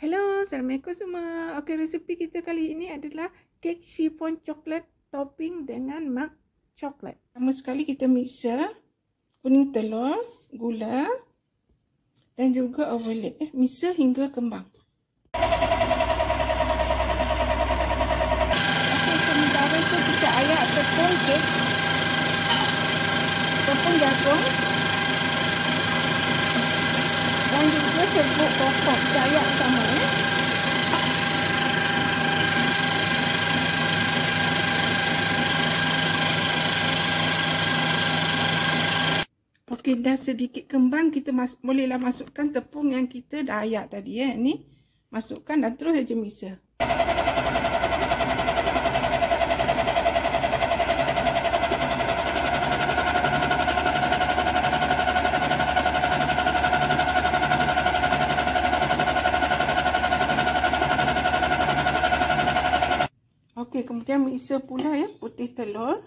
Hello, Assalamualaikum semua. Okey, resepi kita kali ini adalah kek chiffon coklat topping dengan milk coklat. Pertama sekali kita mixer kuning telur, gula dan juga overload. Mixer hingga kembang. Okey, sementara itu kita ayak tepung kek, tepung jagung dan juga serbuk kokok. Kita ayak sama ya. Okey, dah sedikit kembang, kita bolehlah masukkan tepung yang kita dah ayak tadi ya. Ni masukkan dan terus saja mixer. Okey, kemudian mixer pula ya putih telur,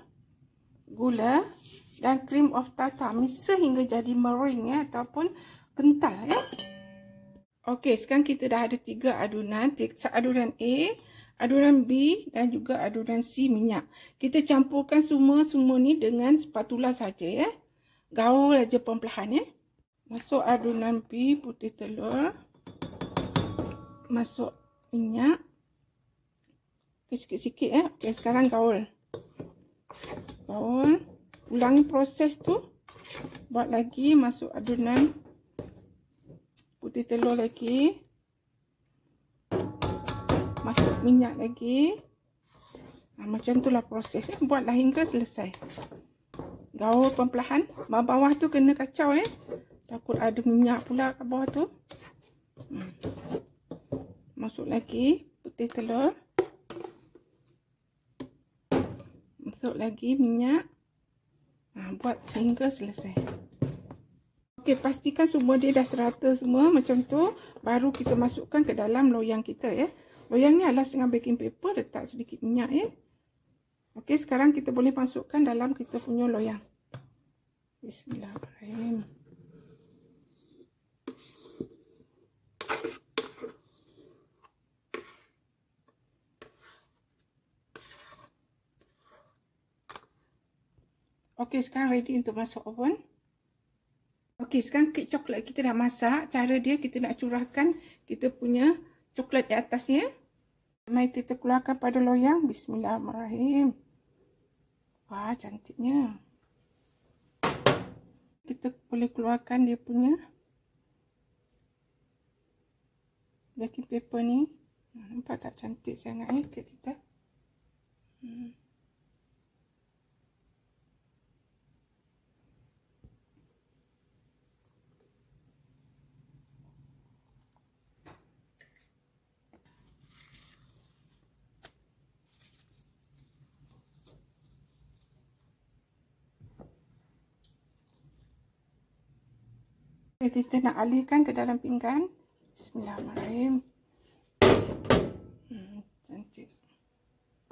gula dan cream of tartar. Mixer hingga jadi mering ya ataupun kental ya. Okey, sekarang kita dah ada 3 adunan. Adunan A, adunan B dan juga adunan C minyak. Kita campurkan semua ni dengan spatula saja ya. Gaul aja perlahan ya. Masuk adunan B putih telur. Masuk minyak. Sikit-sikit ya. Okey, sekarang gaul. Gaul. Ulangi proses tu. Buat lagi, masuk adunan putih telur lagi. Masuk minyak lagi. Macam itulah proses. Buatlah hingga selesai. Gaul perlahan. Bawah tu kena kacau ya. Takut ada minyak pula kat bawah tu. Masuk lagi putih telur. Masuk lagi minyak. Buat hingga selesai. Okey, pastikan semua dia dah serata semua macam tu. Baru kita masukkan ke dalam loyang kita ya. Loyang ni alas dengan baking paper, letak sedikit minyak ya. Okey, sekarang kita boleh masukkan dalam kita punya loyang. Bismillahirrahmanirrahim. Okey, sekarang ready untuk masuk oven. Okey, sekarang kek coklat kita dah masak. Cara dia kita nak curahkan kita punya coklat di atasnya. Mari kita keluarkan pada loyang. Bismillahirrahmanirrahim. Wah, cantiknya. Kita boleh keluarkan dia punya baking paper ni. Nampak tak cantik sangat kek kita? Kita nak alihkan ke dalam pinggan. Bismillahirrahmanirrahim. Cantik.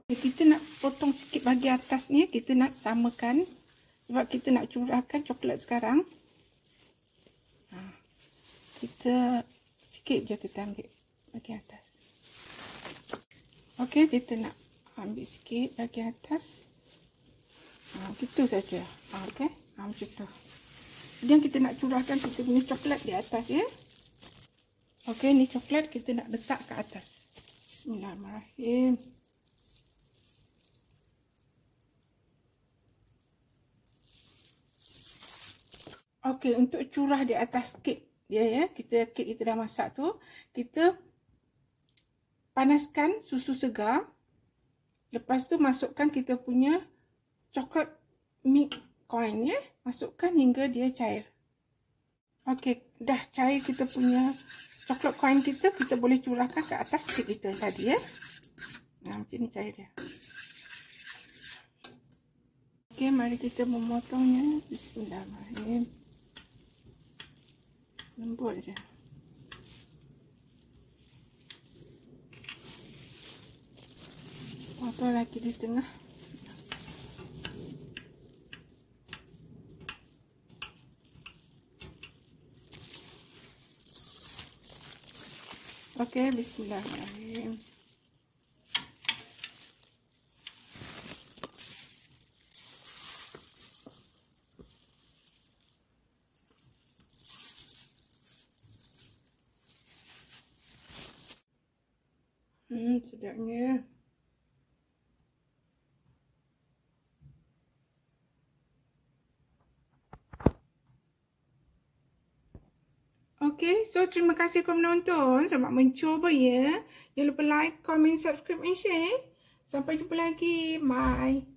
Kita nak potong sikit bagi atas ni. Kita nak samakan. Sebab kita nak curahkan coklat sekarang. Kita sikit je kita ambil bagi atas. Okey, kita nak ambil sikit bagi atas. Gitu saja. Okey, macam tu. Kemudian kita nak curahkan kita punya coklat di atas ya. Okey, ni coklat kita nak letak ke atas. Bismillahirrahmanirrahim. Okey, untuk curah di atas kek dia ya, kek kita dah masak tu, kita panaskan susu segar. Lepas tu masukkan kita punya coklat milk coin ya. Masukkan hingga dia cair. Okey, dah cair kita punya coklat coin kita, kita boleh curahkan ke atas kek kita tadi ya. Macam ni cair dia. Okey, mari kita memotongnya. Bismillahirrahmanirrahim. Lembut je. Potong lagi di tengah. Okey, bismillahirrahmanirrahim. Sedapnya. Okey, so terima kasih kerana menonton. Selamat mencuba ya. Jangan lupa like, comment, subscribe and share. Sampai jumpa lagi. Bye.